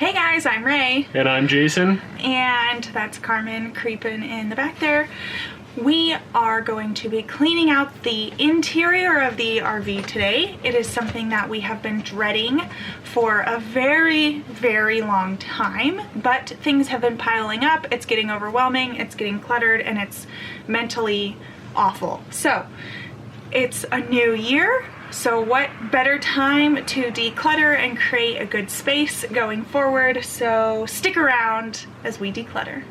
Hey guys, I'm Rae. And I'm Jason. And that's Carmen creeping in the back there. We are going to be cleaning out the interior of the RV today. It is something that we have been dreading for a very, very long time, but things have been piling up. It's getting overwhelming, it's getting cluttered, and it's mentally awful. So it's a new year. So what better time to declutter and create a good space going forward? So stick around as we declutter.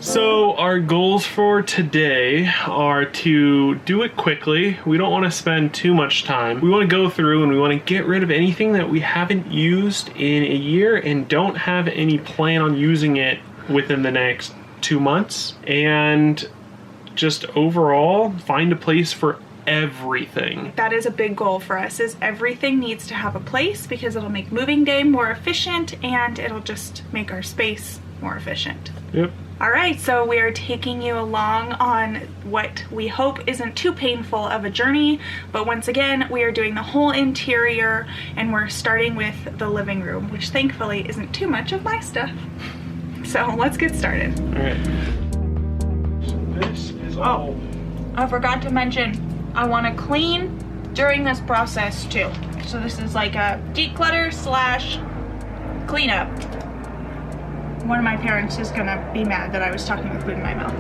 So our goals for today are to do it quickly. We don't want to spend too much time. We want to go through and we want to get rid of anything that we haven't used in a year and don't have any plan on using it within the next 2 months. And just overall find a place for everything. That is a big goal for us, is everything needs to have a place because it'll make moving day more efficient and it'll just make our space more efficient. Yep. All right, so we are taking you along on what we hope isn't too painful of a journey, but once again, we are doing the whole interior and we're starting with the living room, which thankfully isn't too much of my stuff. So let's get started. All right. So this is all. I forgot to mention, I want to clean during this process too. So this is like a declutter slash cleanup. One of my parents is gonna be mad that I was talking with food in my mouth.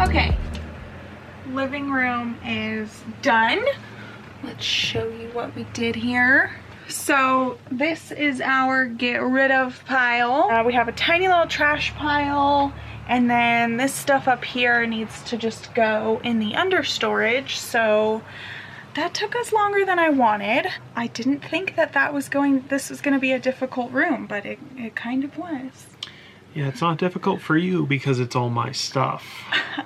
Okay, living room is done. Let's show you what we did here. So this is our get rid of pile. We have a tiny little trash pile, and then this stuff up here needs to just go in the under storage. So that took us longer than I wanted. I didn't think that this was going to be a difficult room, but it kind of was. Yeah, it's not difficult for you because it's all my stuff.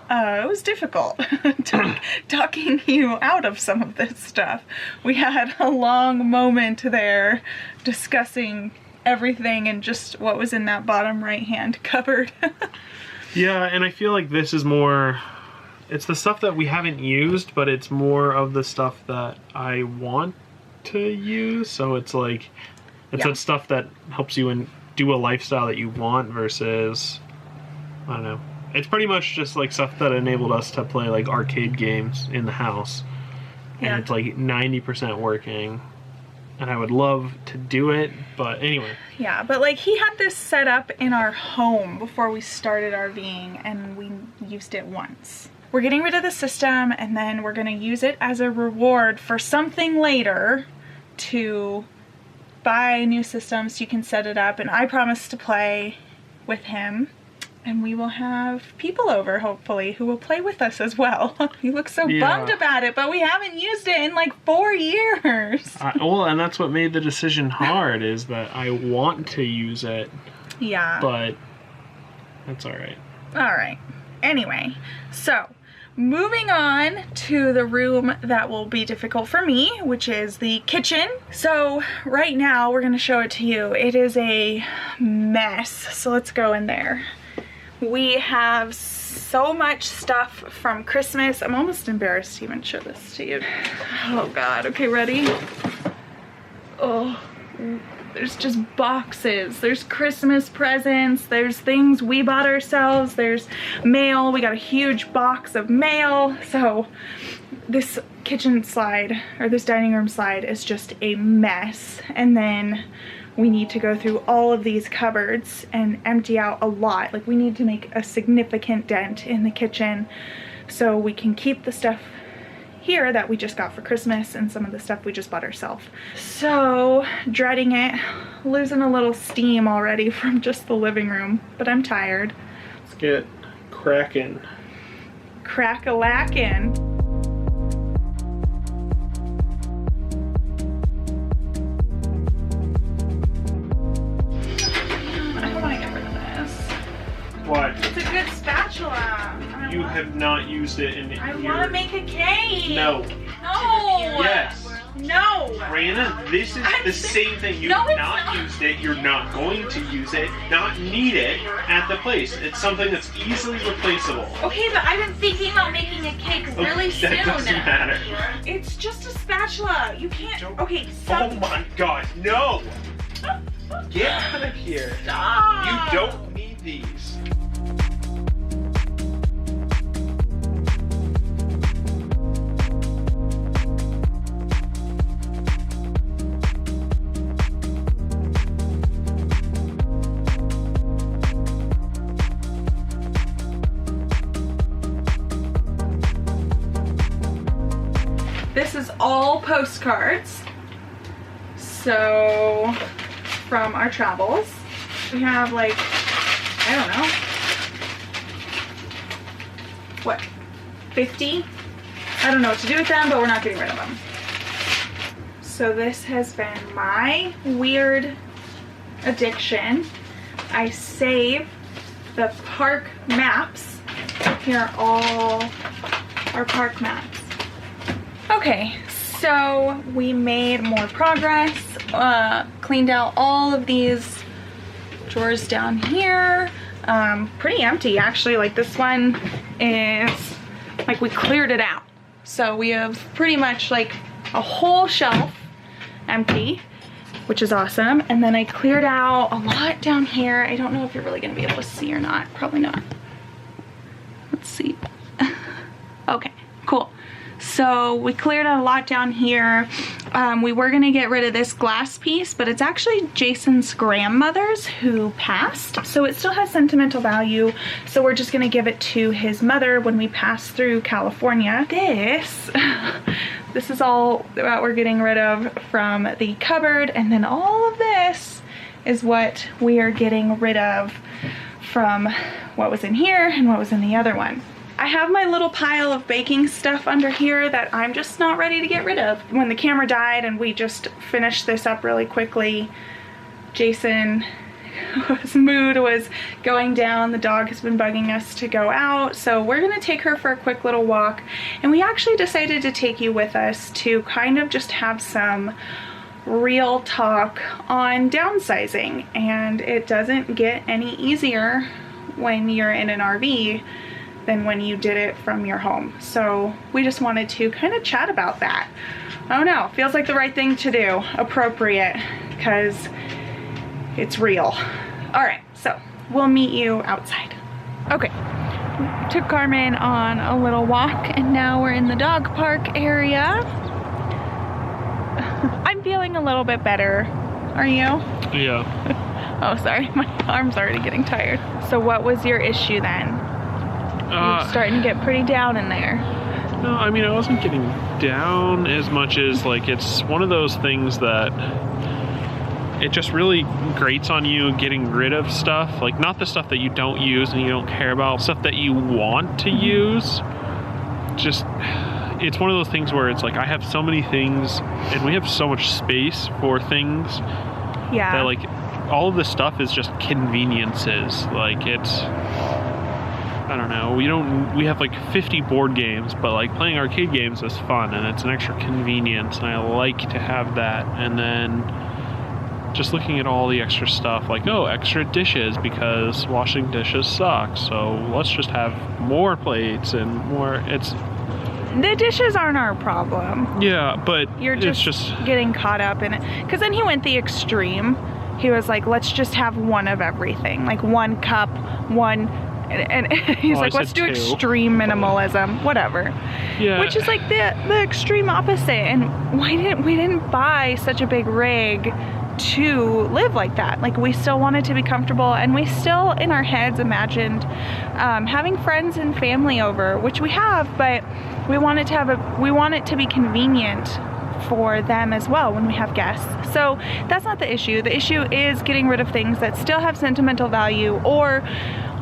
It was difficult talking you out of some of this stuff. We had a long moment there discussing everything and just what was in that bottom right-hand cupboard. Yeah, and I feel like this is more, it's the stuff that we haven't used, but it's more of the stuff that I want to use. So it's like, it's that stuff that helps you do a lifestyle that you want versus, I don't know. It's pretty much just like stuff that enabled us to play like arcade games in the house. And it's like 90% working. And I would love to do it, but anyway. Yeah, but like he had this set up in our home before we started RVing and we used it once. We're getting rid of the system and then we're gonna use it as a reward for something later to buy new systems so you can set it up, and I promise to play with him and we will have people over hopefully who will play with us as well. You look so bummed about it, but we haven't used it in like 4 years. Well, and that's what made the decision hard, is that I want to use it. Yeah. But that's all right. All right. Anyway, so moving on to the room that will be difficult for me, which is the kitchen. So right now we're gonna show it to you. It is a mess, so let's go in there. We have so much stuff from Christmas. I'm almost embarrassed to even show this to you. Oh God, okay, ready? Oh, there's just boxes. There's Christmas presents. There's things we bought ourselves. There's mail. We got a huge box of mail. So this kitchen slide, or this dining room slide, is just a mess. And then we need to go through all of these cupboards and empty out a lot. Like, we need to make a significant dent in the kitchen so we can keep the stuff here that we just got for Christmas and some of the stuff we just bought ourselves. So, dreading it, losing a little steam already from just the living room, but I'm tired. Let's get cracking. Crack-a-lackin'. have not used it in I years. want to make a cake. No. No. Yes. No. Raina, this is the same thing. You've not used it. You're not going to use it. Not need it at the place. It's something that's easily replaceable. Okay, but I've been thinking about making a cake really soon. That doesn't matter. It's just a spatula. You can't. Okay. Oh my God, no! Get out of here. Stop. You don't need these. This is all postcards. So, from our travels. We have like, I don't know, what, 50? I don't know what to do with them, but we're not getting rid of them. So this has been my weird addiction. I save the park maps. Here are all our park maps. Okay, so we made more progress, cleaned out all of these drawers down here. Pretty empty actually, like this one is, like we cleared it out. So we have pretty much like a whole shelf empty, which is awesome. And then I cleared out a lot down here. I don't know if you're really gonna be able to see or not, probably not. Let's see. Okay, cool. So we cleared out a lot down here. We were gonna get rid of this glass piece, but it's actually Jason's grandmother's who passed. So it still has sentimental value. So we're just gonna give it to his mother when we pass through California. This is all that we're getting rid of from the cupboard. And then all of this is what we are getting rid of from what was in here and what was in the other one. I have my little pile of baking stuff under here that I'm just not ready to get rid of. When the camera died and we just finished this up really quickly, Jason's mood was going down. The dog has been bugging us to go out, so we're gonna take her for a quick little walk. And we actually decided to take you with us to kind of just have some real talk on downsizing. And it doesn't get any easier when you're in an RV than when you did it from your home. So we just wanted to kind of chat about that. I don't know, feels like the right thing to do, appropriate, because it's real. All right, so we'll meet you outside. Okay, took Carmen on a little walk and now we're in the dog park area. I'm feeling a little bit better. Are you? Yeah. Oh, sorry, my arm's already getting tired. So what was your issue then? You're starting to get pretty down in there. No, I mean, I wasn't getting down as much as, like, it's one of those things that it just really grates on you getting rid of stuff. Like, not the stuff that you don't use and you don't care about, stuff that you want to use. Just, it's one of those things where it's like, I have so many things and we have so much space for things. Yeah. That, like, all of this stuff is just conveniences. Like, it's, I don't know, we have like 50 board games, but like playing arcade games is fun and it's an extra convenience and I like to have that. And then just looking at all the extra stuff, like, oh, extra dishes because washing dishes sucks, so let's just have more plates and more. It's, the dishes aren't our problem. yeah, but You're just getting caught up in it. Because then he went the extreme. He was like, let's just have one of everything, like one cup, one. And he's like, let's do extreme minimalism, whatever. Yeah. Which is like the extreme opposite. And we didn't buy such a big rig to live like that. Like, we still wanted to be comfortable, and we still in our heads imagined having friends and family over, which we have, but we want it to be convenient for them as well when we have guests. So that's not the issue. The issue is getting rid of things that still have sentimental value or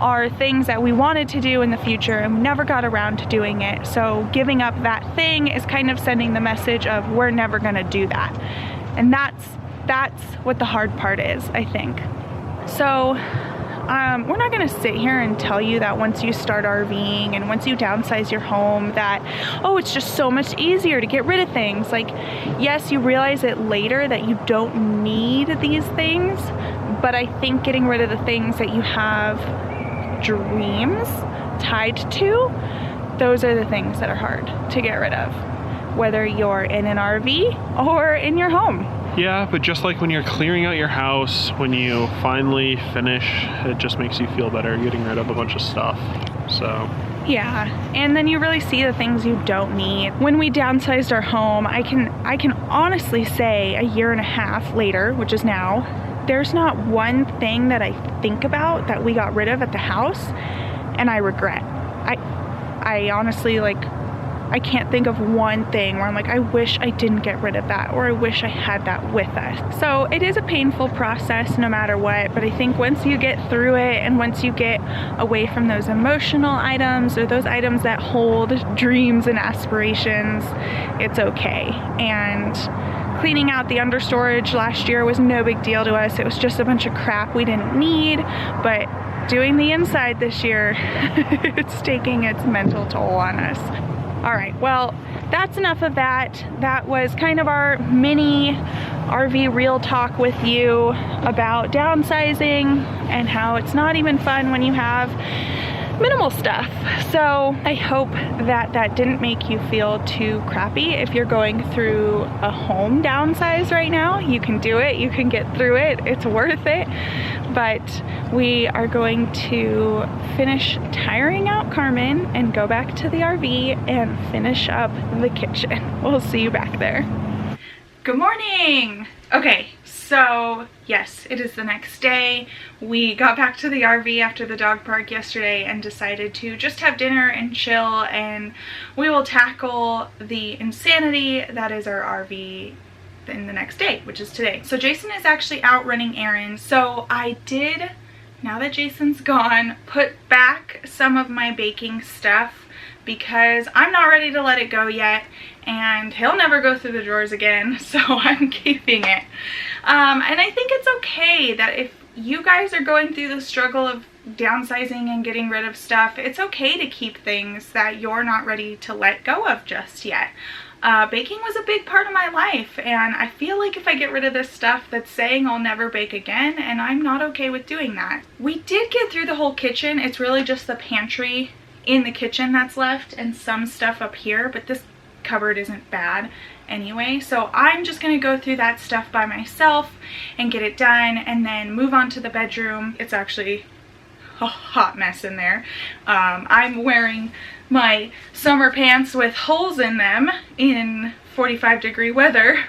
are things that we wanted to do in the future and never got around to doing it. So giving up that thing is kind of sending the message of we're never gonna do that. And that's what the hard part is, I think. So we're not gonna sit here and tell you that once you start RVing and once you downsize your home that, oh, it's just so much easier to get rid of things. Like, yes, you realize it later that you don't need these things, but I think getting rid of the things that you have dreams tied to, those are the things that are hard to get rid of, whether you're in an RV or in your home. Yeah, but just like when you're clearing out your house, when you finally finish, it just makes you feel better getting rid of a bunch of stuff. So yeah, and then you really see the things you don't need. When we downsized our home, I can honestly say a year and a half later, which is now, there's not one thing that I think about that we got rid of at the house and I regret. I honestly, like, I can't think of one thing where I'm like, I wish I didn't get rid of that, or I wish I had that with us. So it is a painful process no matter what, but I think once you get through it and once you get away from those emotional items or those items that hold dreams and aspirations, it's okay. And cleaning out the understorage last year was no big deal to us. It was just a bunch of crap we didn't need, but doing the inside this year, it's taking its mental toll on us. All right, well, that's enough of that. That was kind of our mini RV real talk with you about downsizing and how it's not even fun when you have minimal stuff. So I hope that that didn't make you feel too crappy. If you're going through a home downsize right now, you can do it, you can get through it, it's worth it. But we are going to finish tiring out Carmen and go back to the RV and finish up the kitchen. We'll see you back there. Good morning. Okay, so yes, it is the next day. We got back to the RV after the dog park yesterday and decided to just have dinner and chill, and we will tackle the insanity that is our RV in the next day, which is today. So Jason is actually out running errands. So I did, now that Jason's gone, put back some of my baking stuff because I'm not ready to let it go yet, and he'll never go through the drawers again, so I'm keeping it. And I think it's okay that if you guys are going through the struggle of downsizing and getting rid of stuff, it's okay to keep things that you're not ready to let go of just yet. Baking was a big part of my life, and I feel like if I get rid of this stuff, that's saying I'll never bake again, and I'm not okay with doing that. We did get through the whole kitchen. It's really just the pantry in the kitchen that's left and some stuff up here, but this cupboard isn't bad anyway, so I'm just gonna go through that stuff by myself and get it done and then move on to the bedroom. It's actually a hot mess in there. I'm wearing my summer pants with holes in them in 45-degree weather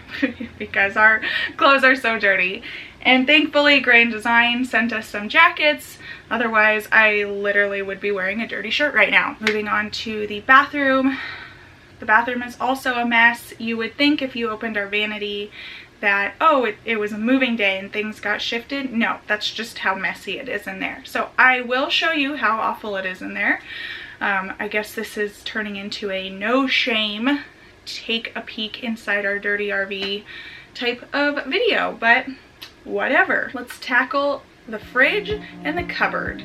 because our clothes are so dirty. And thankfully Grand Design sent us some jackets. Otherwise I literally would be wearing a dirty shirt right now. Moving on to the bathroom. The bathroom is also a mess. You would think if you opened our vanity that, oh, it was a moving day and things got shifted. No, that's just how messy it is in there. So I will show you how awful it is in there. I guess this is turning into a no shame, take a peek inside our dirty RV type of video, but whatever. Let's tackle the fridge and the cupboard.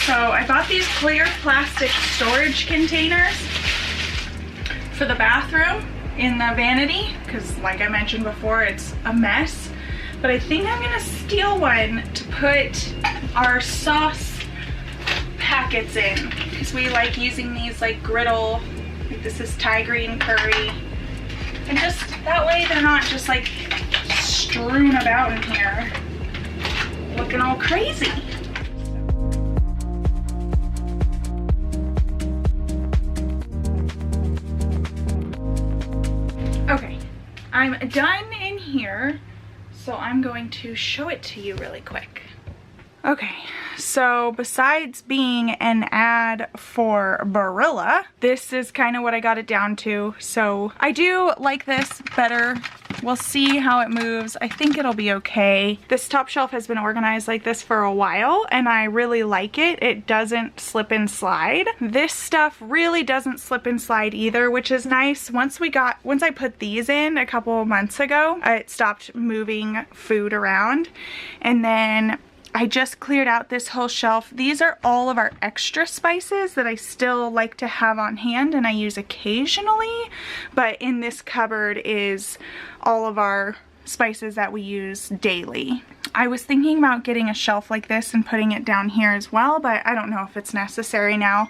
So I bought these clear plastic storage containers for the bathroom in the vanity because, like I mentioned before, it's a mess. But I think I'm gonna steal one to put our sauce packets in because we like using these like griddle, like this is Thai green curry, and just that way they're not just like strewn about in here looking all crazy. Okay, I'm done in here, so I'm going to show it to you really quick. Okay, So besides being an ad for Barilla, this is kind of what I got it down to. So I do like this better. We'll see how it moves. I think it'll be okay. This top shelf has been organized like this for a while and I really like it. It doesn't slip and slide. This stuff really doesn't slip and slide either, which is nice. Once I put these in a couple months ago, it stopped moving food around. And then I just cleared out this whole shelf. These are all of our extra spices that I still like to have on hand and I use occasionally, but in this cupboard is all of our spices that we use daily. I was thinking about getting a shelf like this and putting it down here as well, but I don't know if it's necessary now.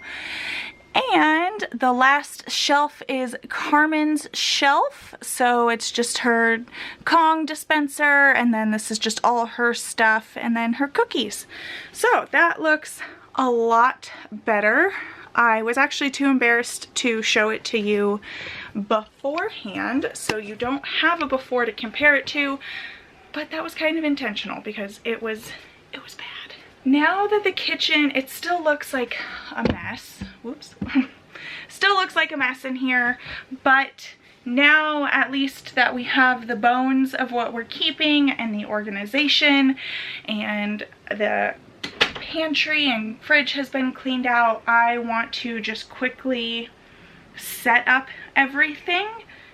And the last shelf is Carmen's shelf. So it's just her Kong dispenser, and then this is just all her stuff, and then her cookies. So that looks a lot better. I was actually too embarrassed to show it to you beforehand, so you don't have a before to compare it to, but that was kind of intentional because it was bad. Now that the kitchen, it still looks like a mess. Whoops. Still looks like a mess in here, but now at least that we have the bones of what we're keeping and the organization and the pantry and fridge has been cleaned out, I want to just quickly set up everything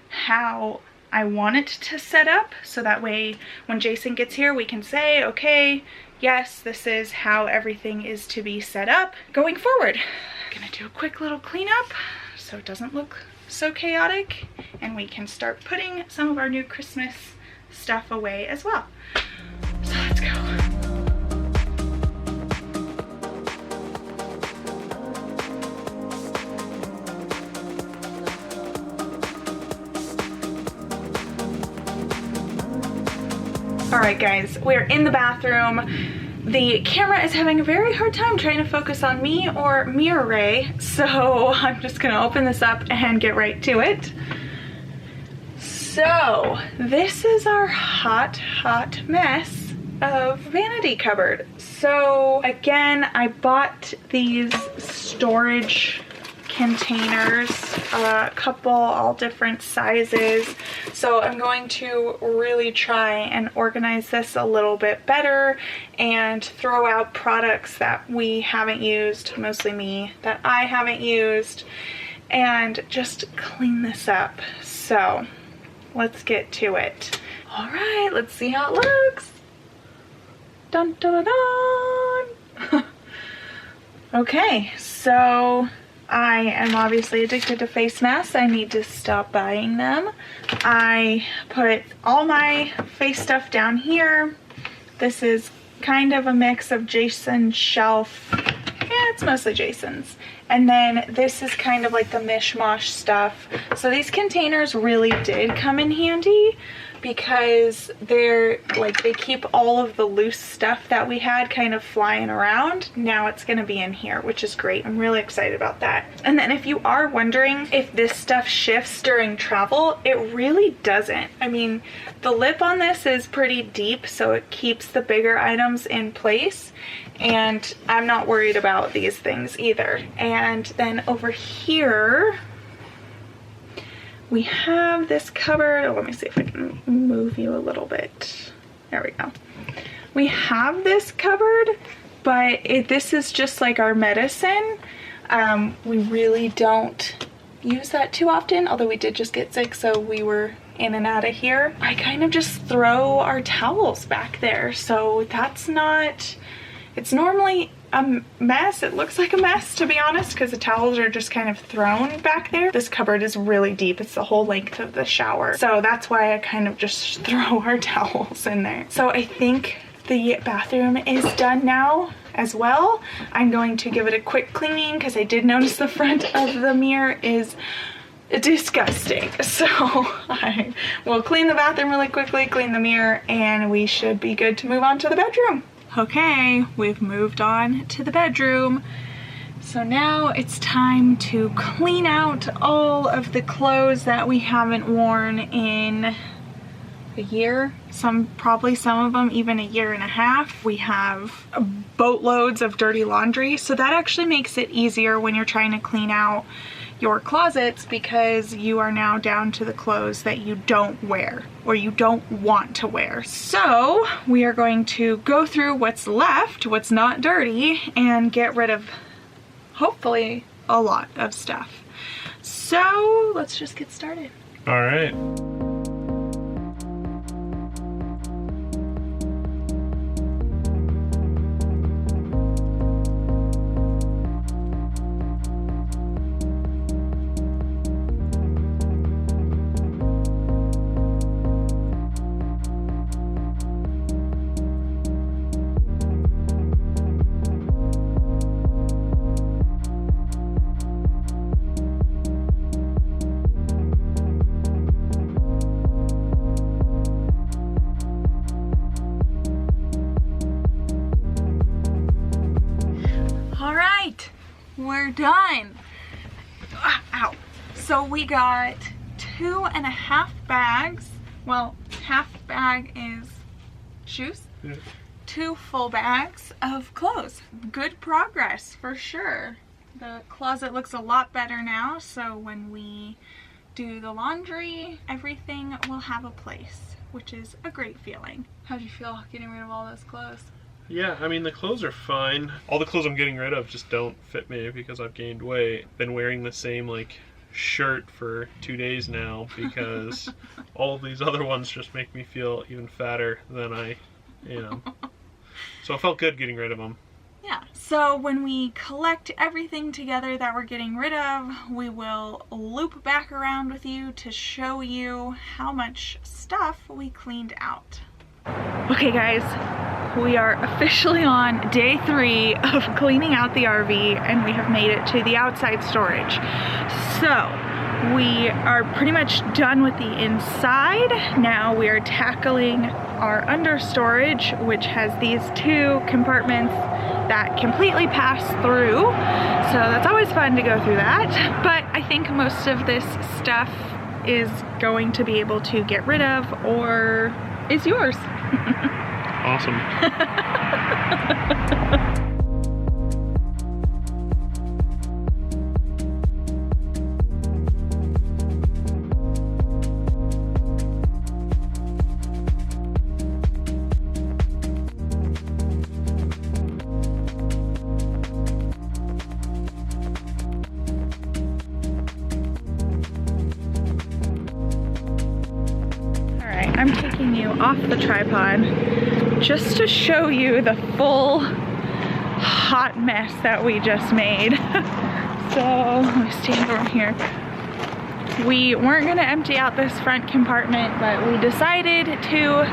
how I want it to set up, so that way when Jason gets here we can say, okay, yes, this is how everything is to be set up going forward. I'm gonna do a quick little cleanup so it doesn't look so chaotic, and we can start putting some of our new Christmas stuff away as well. So let's go. All right, guys, we're in the bathroom. The camera is having a very hard time trying to focus on me or Rae, so I'm just gonna open this up and get right to it. So this is our hot mess of vanity cupboard. So again, I bought these storage containers, a couple, all different sizes. So I'm going to really try and organize this a little bit better and throw out products that we haven't used, mostly me, that I haven't used, and just clean this up. So let's get to it. All right, let's see how it looks. Dun dun dun dun. Okay, so I am obviously addicted to face masks. I need to stop buying them. I put all my face stuff down here. This is kind of a mix of Jason's shelf. Yeah, it's mostly Jason's. And then this is kind of like the mishmash stuff. So these containers really did come in handy because they're like, they keep all of the loose stuff that we had kind of flying around. Now it's going to be in here, which is great. I'm really excited about that. And then if you are wondering if this stuff shifts during travel, it really doesn't. I mean, the lip on this is pretty deep, so it keeps the bigger items in place. And I'm not worried about these things either. And then over here, we have this cupboard. Oh, let me see if I can move you a little bit. There we go. We have this cupboard, but this is just like our medicine. We really don't use that too often, although we did just get sick, so we were in and out of here. I kind of just throw our towels back there, so that's not, it's normally a mess. It looks like a mess, to be honest, because the towels are just kind of thrown back there. This cupboard is really deep. It's the whole length of the shower. So that's why I kind of just throw our towels in there. So I think the bathroom is done now as well. I'm going to give it a quick cleaning because I did notice the front of the mirror is disgusting. So I will clean the bathroom really quickly, clean the mirror, and we should be good to move on to the bedroom. Okay, we've moved on to the bedroom. So now it's time to clean out all of the clothes that we haven't worn in a year. Probably some of them even a year and a half. We have a boatloads of dirty laundry. So that actually makes it easier when you're trying to clean out your closets, because you are now down to the clothes that you don't wear or you don't want to wear. So we are going to go through what's left, what's not dirty, and get rid of hopefully a lot of stuff. So let's just get started. All right. We're done. Ow. So we got 2.5 bags. Well, half bag is shoes. Yeah. 2 full bags of clothes. Good progress for sure. The closet looks a lot better now, so when we do the laundry, everything will have a place, which is a great feeling. How'd you feel getting rid of all those clothes? Yeah, I mean, the clothes are fine. All the clothes I'm getting rid of just don't fit me because I've gained weight. Been wearing the same, like, shirt for 2 days now because all of these other ones just make me feel even fatter than I am. So it felt good getting rid of them. Yeah, so when we collect everything together that we're getting rid of, we will loop back around with you to show you how much stuff we cleaned out. Okay guys, we are officially on day 3 of cleaning out the RV, and we have made it to the outside storage. So we are pretty much done with the inside. Now we are tackling our under storage, which has these 2 compartments that completely pass through. So that's always fun to go through that. But I think most of this stuff is going to be able to get rid of or is yours. Awesome. I'm taking you off the tripod just to show you the full hot mess that we just made. So let me stand over here. We weren't going to empty out this front compartment, but we decided to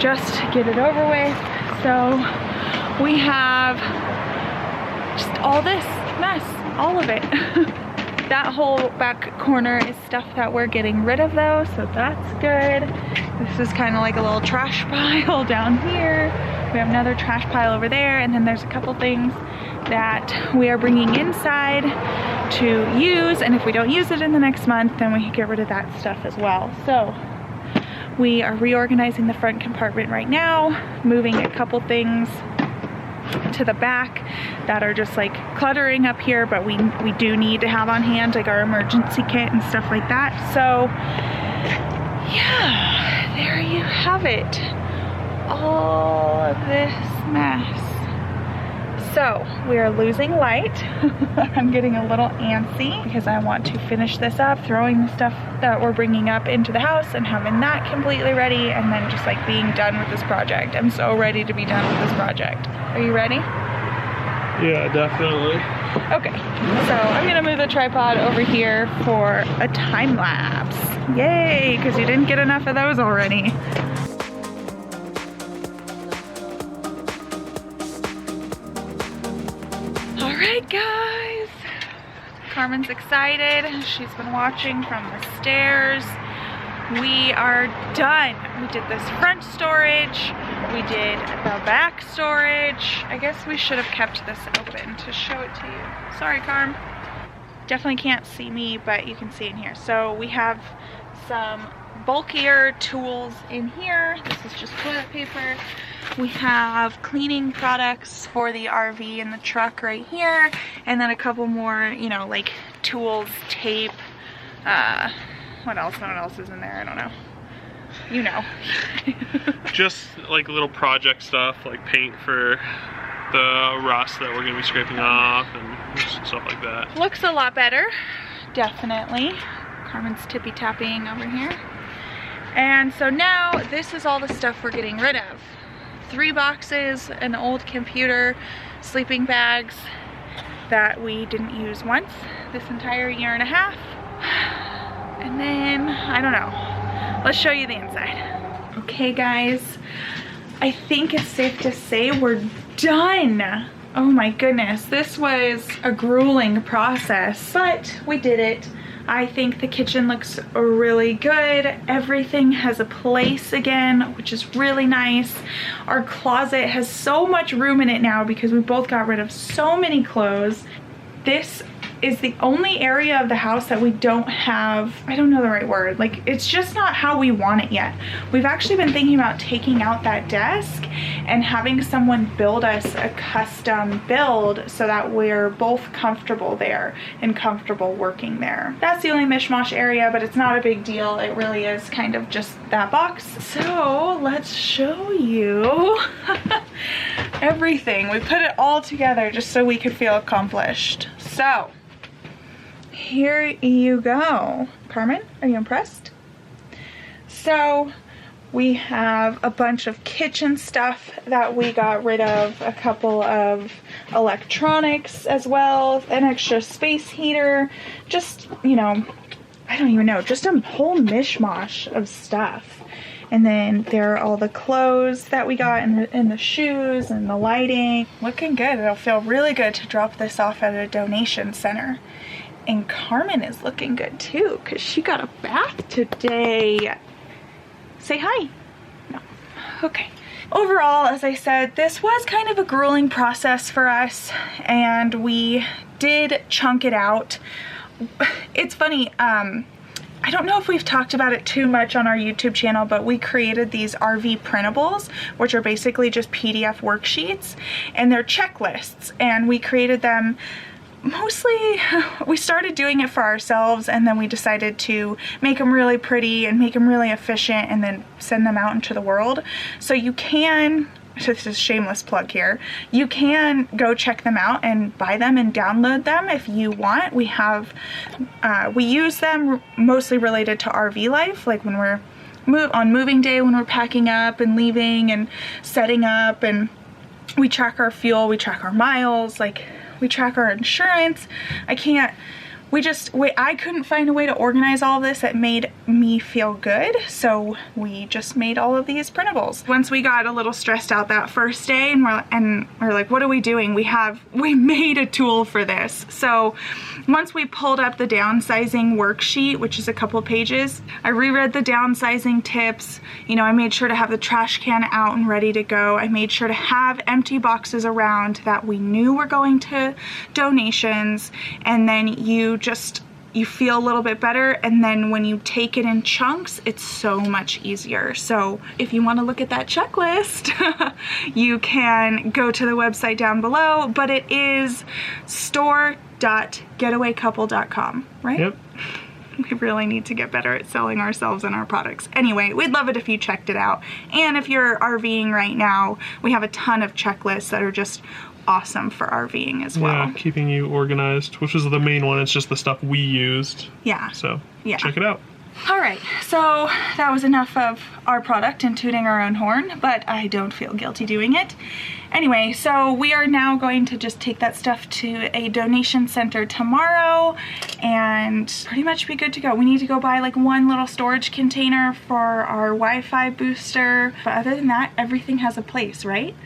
just get it over with. So we have just all this mess, all of it. That whole back corner is stuff that we're getting rid of though, so that's good. This is kind of like a little trash pile down here. We have another trash pile over there, and then there's a couple things that we are bringing inside to use, and if we don't use it in the next month, then we can get rid of that stuff as well. So we are reorganizing the front compartment right now, moving a couple things to the back that are just like cluttering up here, but we do need to have on hand, like our emergency kit and stuff like that. So yeah, there you have it, all of this mess. So we are losing light. I'm getting a little antsy because I want to finish this up, throwing the stuff that we're bringing up into the house and having that completely ready, and then just like being done with this project. I'm so ready to be done with this project. Are you ready? Yeah, definitely. Okay, so I'm gonna move the tripod over here for a time lapse. Yay, because you didn't get enough of those already. All right, guys. Carmen's excited. She's been watching from the stairs. We are done. We did this front storage. We did the back storage. I guess we should have kept this open to show it to you. Sorry, Carm. definitely can't see me, but you can see in here. So we have some bulkier tools in here. This is just toilet paper. We have cleaning products for the RV and the truck right here, and then a couple more, you know, like tools, tape, what else is in there? I don't know. You know. Just like little project stuff, like paint for the rust that we're gonna be scraping off and stuff like that. Looks a lot better, definitely. Carmen's tippy tapping over here. And so now this is all the stuff we're getting rid of. 3 boxes, an old computer, sleeping bags that we didn't use once this entire year and a half. And then, I don't know. Let's show you the inside. Okay guys, I think it's safe to say we're done. Oh my goodness, this was a grueling process, but we did it. I think the kitchen looks really good. Everything has a place again, which is really nice. Our closet has so much room in it now because we both got rid of so many clothes. This is the only area of the house that we don't have, I don't know the right word, like it's just not how we want it yet. We've actually been thinking about taking out that desk and having someone build us a custom build so that we're both comfortable there and comfortable working there. That's the only mishmash area, but it's not a big deal. It really is kind of just that box. So let's show you everything. We put it all together just so we could feel accomplished. So here you go. Carmen, are you impressed? So we have a bunch of kitchen stuff that we got rid of, a couple of electronics as well, an extra space heater, just, you know, I don't even know, just a whole mishmash of stuff. And then there are all the clothes that we got and the shoes and the lighting. Looking good. It'll feel really good to drop this off at a donation center. And Carmen is looking good too because she got a bath today. Say hi. No. Okay. Overall, as I said, this was kind of a grueling process for us and we did chunk it out. It's funny, I don't know if we've talked about it too much on our YouTube channel, but we created these RV printables, which are basically just PDF worksheets, and they're checklists, and we created them mostly, we started doing it for ourselves, and then we decided to make them really pretty and make them really efficient and then send them out into the world. So you can, this is a shameless plug here, you can go check them out and buy them and download them if you want. We have, we use them mostly related to RV life, like when we're on moving day, when we're packing up and leaving and setting up, and we track our fuel, we track our miles, like we track our insurance. I couldn't find a way to organize all this that made me feel good, so we just made all of these printables. Once we got a little stressed out that first day and we're like, what are we doing? We made a tool for this. So once we pulled up the downsizing worksheet, which is a couple pages, I reread the downsizing tips. You know, I made sure to have the trash can out and ready to go. I made sure to have empty boxes around that we knew were going to donations, and then you feel a little bit better, and then when you take it in chunks, it's so much easier. So if you want to look at that checklist, you can go to the website down below, but it is store.getawaycouple.com, right? Yep. We really need to get better at selling ourselves and our products. Anyway, we'd love it if you checked it out. And if you're RVing right now, we have a ton of checklists that are just awesome for RVing as well. Yeah, keeping you organized, which was the main one. It's just the stuff we used. Yeah. So yeah. Check it out. All right, so that was enough of our product and tooting our own horn, but I don't feel guilty doing it. Anyway, so we are now going to just take that stuff to a donation center tomorrow and pretty much be good to go. We need to go buy like one little storage container for our Wi-Fi booster, but other than that, everything has a place, right?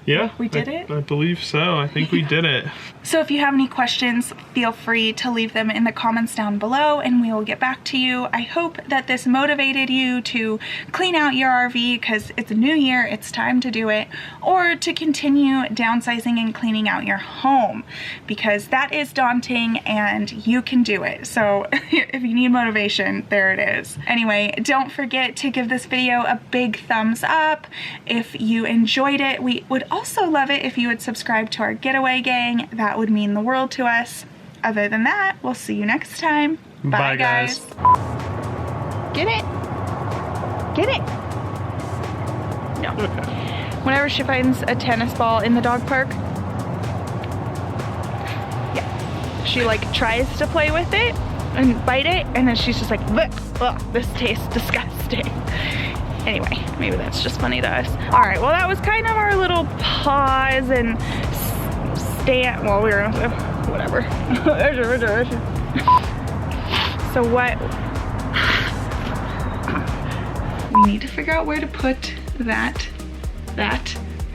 Yeah, We did it? I believe so. I think we did it. So if you have any questions, feel free to leave them in the comments down below and we will get back to you. I hope that this motivated you to clean out your RV because it's a new year, it's time to do it, or to continue downsizing and cleaning out your home because that is daunting and you can do it. So if you need motivation, there it is. Anyway, don't forget to give this video a big thumbs up if you enjoyed it. We would also love it if you would subscribe to our Getaway gang. That would mean the world to us. Other than that, we'll see you next time. Bye, guys. Get it? Get it? No. Okay. Whenever she finds a tennis ball in the dog park, yeah, she like tries to play with it and bite it, and then she's just like, ugh, this tastes disgusting. Anyway, maybe that's just funny to us. All right, well, that was kind of our little pause and stand. Well, we were, whatever. So what? We need to figure out where to put that,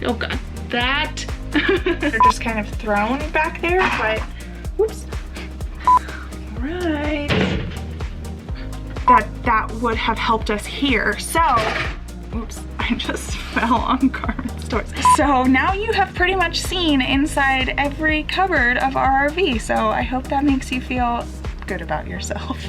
oh God, that. They're just kind of thrown back there, but, whoops. All right. That would have helped us here. So, oops, I just fell on Carmen's toys. So now you have pretty much seen inside every cupboard of our RV. So I hope that makes you feel good about yourself.